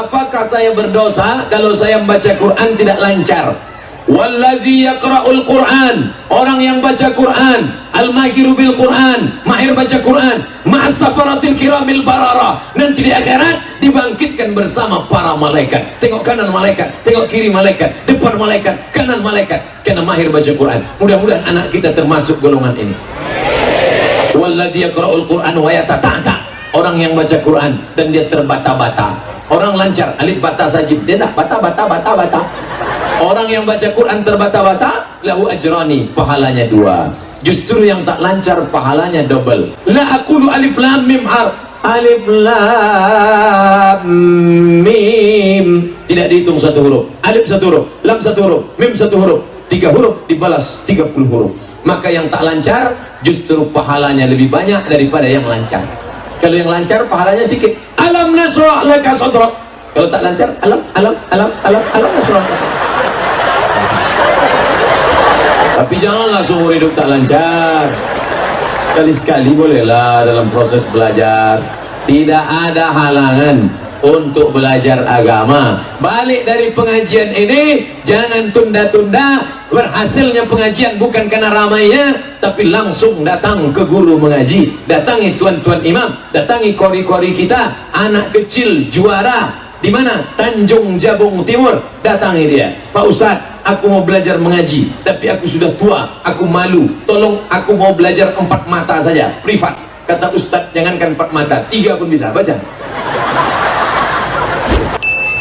apakah saya berdosa kalau saya membaca Quran tidak lancar? Walladzi yaqra'ul Quran, orang yang baca Quran, al-mahiru bil Quran, mahir baca Quran, ma'as safaratil kiramil barara, nanti di akhirat dibangkitkan bersama para malaikat. Tengok kanan malaikat, tengok kiri malaikat, depan malaikat, kanan malaikat, karena mahir baca Quran. Mudah-mudahan anak kita termasuk golongan ini. Walladzi yaqra'ul Quran wa yatata'ta, orang yang baca Quran dan dia terbata-bata. Orang lancar, alif bata sajib, dia tak bata-bata. Orang yang baca Quran terbata-bata, lahu ajrani, pahalanya 2. Justru yang tak lancar pahalanya double. La aqulu alif lam mim harf, alif lam mim tidak dihitung 1 huruf, alif 1 huruf, lam 1 huruf, mim 1 huruf, 3 huruf dibalas 30 huruf. Maka yang tak lancar justru pahalanya lebih banyak daripada yang lancar. Kalau yang lancar pahalanya sedikit. Alam nasrah laka sadrak. Kalau tak lancar, alam nasrah. Tapi janganlah seumur hidup tak lancar. Sekali-sekali bolehlah dalam proses belajar. Tidak ada halangan untuk belajar agama. Balik dari pengajian ini, jangan tunda-tunda. Berhasilnya pengajian bukan karena ramainya, tapi langsung datang ke guru mengaji. Datangi tuan-tuan imam, datangi kori-kori kita, anak kecil juara di mana? Tanjung Jabung Timur. Datangi dia. Pak Ustadz, aku mau belajar mengaji, tapi aku sudah tua, aku malu, tolong aku mau belajar 4 mata saja, privat. Kata Ustadz, jangankan 4 mata, 3 pun bisa. Baca.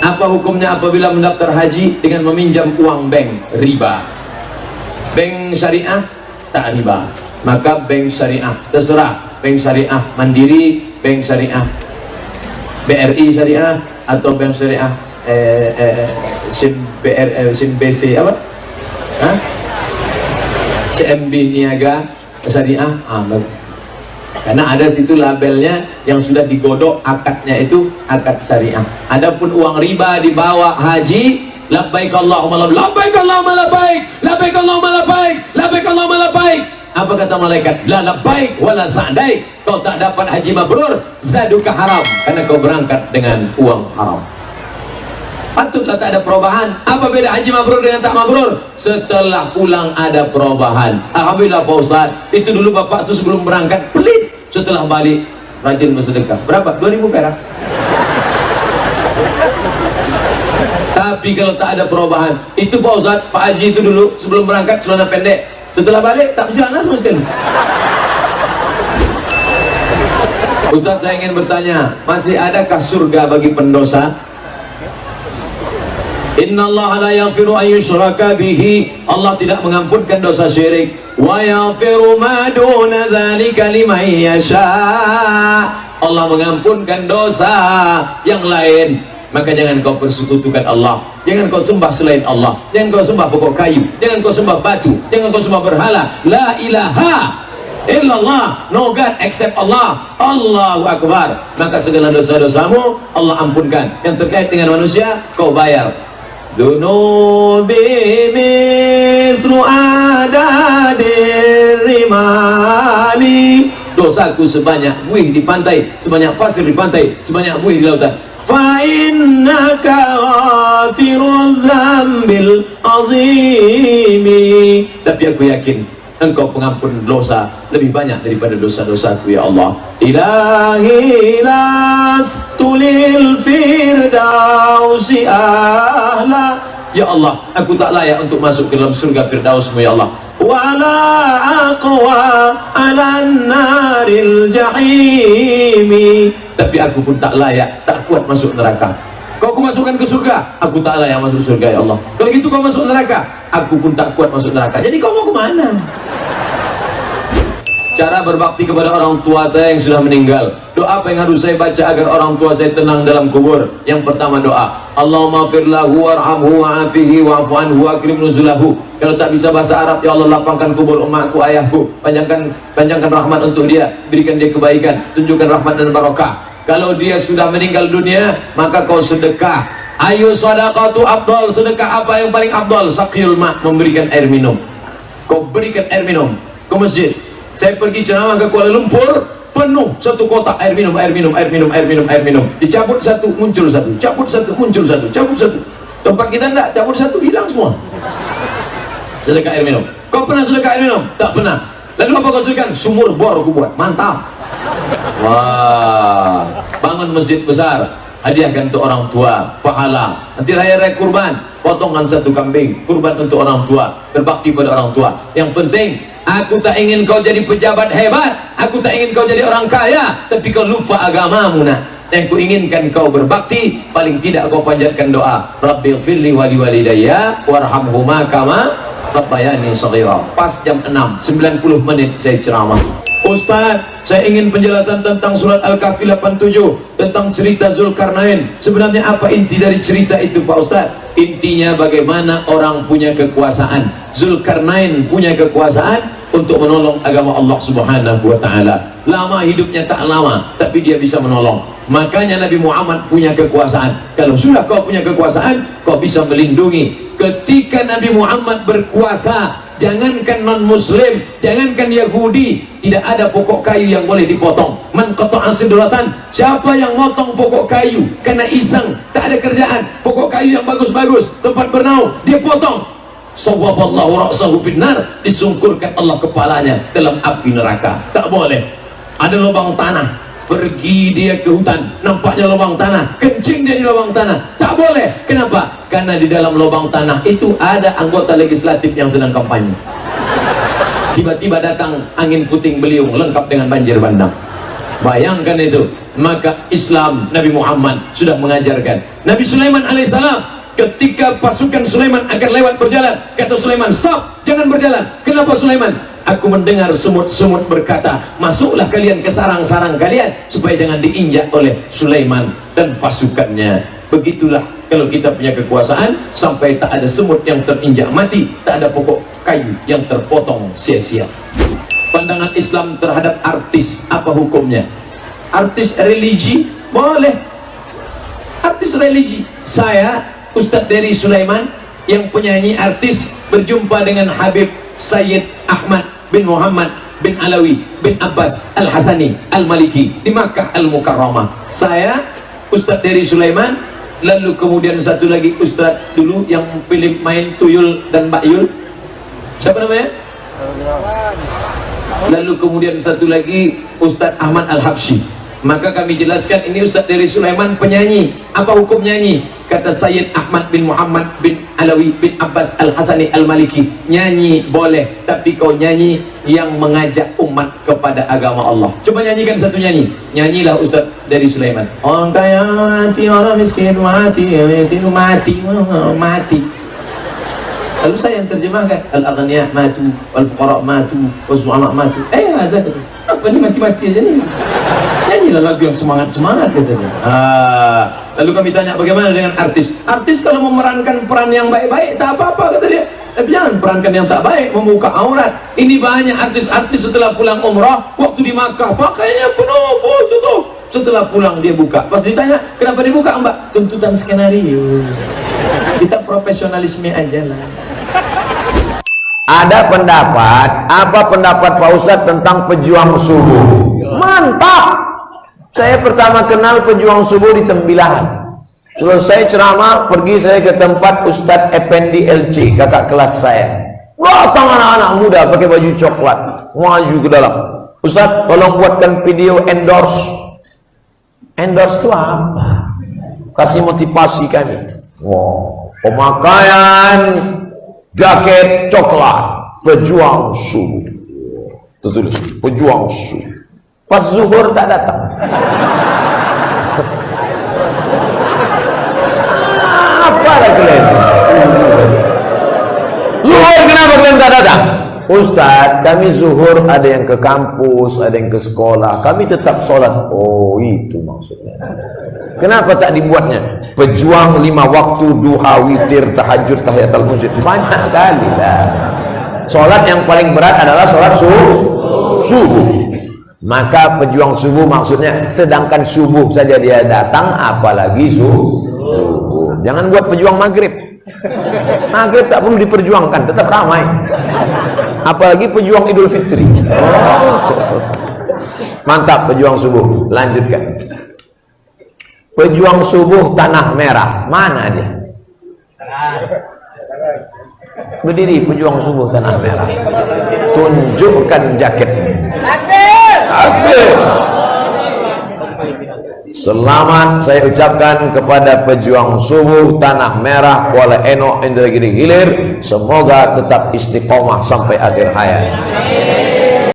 Apa hukumnya apabila mendaftar haji dengan meminjam uang bank? Riba. Bank syariah tak riba, maka bank syariah terserah. Bank syariah mandiri, bank syariah BRI syariah, atau bank syariah SIM BC apa? CMB Niaga syariah. Karena ada situ labelnya yang sudah digodok, akadnya itu akad syariah. Adapun uang riba dibawa haji, labbaik Allahumma labbaik, Allahumma labbaik, labbaik Allahumma labbaik, labbaik Allahumma labbaik. Apa kata malaikat? La labbaik wala sa'daik. Kau tak dapat haji mabrur, zaduka haram, karena kau berangkat dengan uang haram. Patutlah tak ada perubahan. Apa beda haji mabrur dengan tak mabrur? Setelah pulang ada perubahan. Alhamdulillah Pak Ustaz, itu dulu bapak tuh sebelum berangkat pelit, setelah balik rajin bersedekah. Berapa? 2000 perak. Tapi kalau tak ada perubahan, itu Pak Ustaz, Pak Haji itu dulu sebelum berangkat celana pendek, setelah balik tak bercelana sama sekali. Ustaz, saya ingin bertanya, masih adakah surga bagi pendosa? Innallaha la yaghfiru an yushraka bihi, Allah tidak mengampunkan dosa syirik. Wa yaghfiru ma duna dzalika liman yasha, Allah mengampunkan dosa yang lain. Maka jangan kau persekutukan Allah, jangan kau sembah selain Allah, jangan kau sembah pokok kayu, jangan kau sembah batu, jangan kau sembah berhala. La ilaha illallah, no God except Allah. Allahu Akbar. Maka segala dosa-dosamu Allah ampunkan. Yang terkait dengan manusia kau bayar. Dunubi misru adadir rimali, dosaku sebanyak buih di pantai, sebanyak pasir di pantai, sebanyak buih di lautan. Fa innaka ghafiruz dzambil azimi, tapi aku yakin Engkau pengampun dosa lebih banyak daripada dosa-dosaku ya Allah. Ilahi lastulil firdausi ahla, ya Allah, aku tak layak untuk masuk ke dalam surga Firdausmu ya Allah. Wala aqwa ala naril jahimi, tapi aku pun tak layak, tak kuat masuk neraka. Kau aku masukkan ke surga, aku tak layak masuk surga ya Allah. Kalau gitu kau masuk neraka, aku pun tak kuat masuk neraka. Jadi kau mau kemana? Cara berbakti kepada orang tua saya yang sudah meninggal. Doa apa yang harus saya baca agar orang tua saya tenang dalam kubur? Yang pertama doa, Allahumma fir lahu warhamhu wa'afihi wa'fu anhu wa'akrim nuzulahu. Kalau tak bisa bahasa Arab, ya Allah lapangkan kubur emakku, ayahku, panjangkan rahmat untuk dia, berikan dia kebaikan, tunjukkan rahmat dan barakah. Kalau dia sudah meninggal dunia, maka kau sedekah. Ayu sadaqatu afdal, sedekah apa yang paling afdal? Saqiyul ma', memberikan air minum. Kau berikan air minum ke masjid. Saya pergi ceramah ke Kuala Lumpur, penuh satu kotak air minum, air minum, air minum, air minum, air minum. Dicabut satu, muncul satu, cabut satu, muncul satu, cabut satu. Tempat kita enggak, cabut satu hilang semua. Sedekah air minum. Kau pernah sedekah air minum? Tak pernah. Lalu apa kau sedekahkan? Sumur bor aku buat. Mantap. Wah, bangun masjid besar, hadiahkan untuk orang tua, pahala. Nanti raya-raya kurban, potongan satu kambing, kurban untuk orang tua, berbakti pada orang tua. Yang penting, aku tak ingin kau jadi pejabat hebat, aku tak ingin kau jadi orang kaya, tapi kau lupa agamamu nak. Yang ku inginkan kau berbakti, paling tidak kau panjatkan doa, Rabbighfirli wali walidayya warhamhuma kama rabbayani shaghira. Pas jam 6, 90 menit saya ceramah. Ustaz, saya ingin penjelasan tentang surat Al-Kahfi 87, tentang cerita Zulkarnain. Sebenarnya apa inti dari cerita itu Pak Ustaz? Intinya bagaimana orang punya kekuasaan. Zulkarnain punya kekuasaan untuk menolong agama Allah Subhanahu wa ta'ala. Lama hidupnya tak lama, tapi dia bisa menolong. Makanya Nabi Muhammad punya kekuasaan. Kalau sudah kau punya kekuasaan, kau bisa melindungi. Ketika Nabi Muhammad berkuasa, jangankan non muslim, jangankan Yahudi, tidak ada pokok kayu yang boleh dipotong. Man qata'a sidratan, siapa yang motong pokok kayu karena iseng, tak ada kerjaan, pokok kayu yang bagus-bagus, tempat bernaung, dia potong, sawwaballahu ra'sahu finnar, disungkurkan Allah kepalanya dalam api neraka. Tak boleh. Ada lubang tanah, pergi dia ke hutan, nampaknya lubang tanah, kencing dia di lubang tanah, tak boleh. Kenapa? Karena di dalam lubang tanah itu ada anggota legislatif yang sedang kampanye. Tiba-tiba datang angin puting beliung lengkap dengan banjir bandang. Bayangkan itu. Maka Islam Nabi Muhammad sudah mengajarkan. Nabi Sulaiman alaihissalam, ketika pasukan Sulaiman akan lewat berjalan, kata Sulaiman, stop, jangan berjalan. Kenapa Sulaiman? Aku mendengar semut-semut berkata, masuklah kalian ke sarang-sarang kalian, supaya jangan diinjak oleh Sulaiman dan pasukannya. Begitulah kalau kita punya kekuasaan, sampai tak ada semut yang terinjak mati, tak ada pokok kayu yang terpotong sia-sia. Pandangan Islam terhadap artis, apa hukumnya? Artis religi boleh. Artis religi. Saya Ustadz Dery Sulaiman, yang penyanyi artis, berjumpa dengan Habib Sayyid Ahmad bin Muhammad bin Alawi bin Abbas Al-Hasani Al-Maliki di Makkah Al-Mukarramah. Saya Ustadz Dery Sulaiman, lalu kemudian satu lagi Ustadz dulu yang film main Tuyul dan Mbak Yul, siapa namanya? Lalu kemudian satu lagi Ustadz Ahmad Al-Habsyi. Maka kami jelaskan, ini Ustadz Dery Sulaiman penyanyi. Apa hukum nyanyi? Kata Sayyid Ahmad bin Muhammad bin Alawi bin Abbas Al-Hasani Al-Maliki, nyanyi boleh, tapi kau nyanyi yang mengajak umat kepada agama Allah. Coba nyanyikan satu nyanyi. Nyanyilah Ustadz Dery Sulaiman. Orang kaya mati, orang miskin mati, yatim mati, mati. Lalu saya yang terjemahkan, al-aghniya matu, wal-fuqara matu, wal-zu'ama matu. Ada tuh. Apa ini mati-mati aja nih? Nyanyilah lagu yang semangat-semangat katanya. Lalu kami tanya, bagaimana dengan artis? Artis kalau memerankan peran yang baik-baik tak apa-apa kata dia. Tapi jangan perankan yang tak baik, membuka aurat. Ini banyak artis-artis setelah pulang umrah, waktu di Makkah pakainya penuh full tutup. Setelah pulang dia buka. Pas ditanya, kenapa dibuka Mbak? Tuntutan skenario. Kita profesionalisme aja lah. Ada pendapat, apa pendapat Pak Ustadz tentang pejuang subuh? Mantap! Saya pertama kenal pejuang subuh di Tembilahan. Selesai ceramah, pergi saya ke tempat Ustadz Effendi LC, kakak kelas saya. Datang anak-anak muda pakai baju coklat, maju ke dalam. Ustadz, tolong buatkan video endorse. Endorse itu apa? Kasih motivasi kami. Wow, pemakaian jaket coklat, pejuang subuh. Tertulis, pejuang subuh. Pas zuhur tak datang. Apa lagi kalian? Zuhur kenapa kalian tak datang? Ustadz, kami zuhur ada yang ke kampus, ada yang ke sekolah, kami tetap sholat. Oh, itu maksudnya. Kenapa tak dibuatnya? Pejuang 5 waktu, duha, witir, tahajud, tahiyatul masjid. Banyak kali lah. Sholat yang paling berat adalah sholat subuh. Maka pejuang subuh maksudnya, sedangkan subuh saja dia datang, apalagi subuh. Jangan buat pejuang maghrib. Maghrib tak perlu diperjuangkan, tetap ramai. Apalagi pejuang Idul Fitri. Mantap pejuang subuh. Lanjutkan. Pejuang subuh Tanah Merah, mana dia? Berdiri pejuang subuh Tanah Merah. Tunjukkan jaket. Takbir. Selamat saya ucapkan kepada pejuang subuh Tanah Merah Kuala Eno Indragiri Hilir. Semoga tetap istiqomah sampai akhir hayat.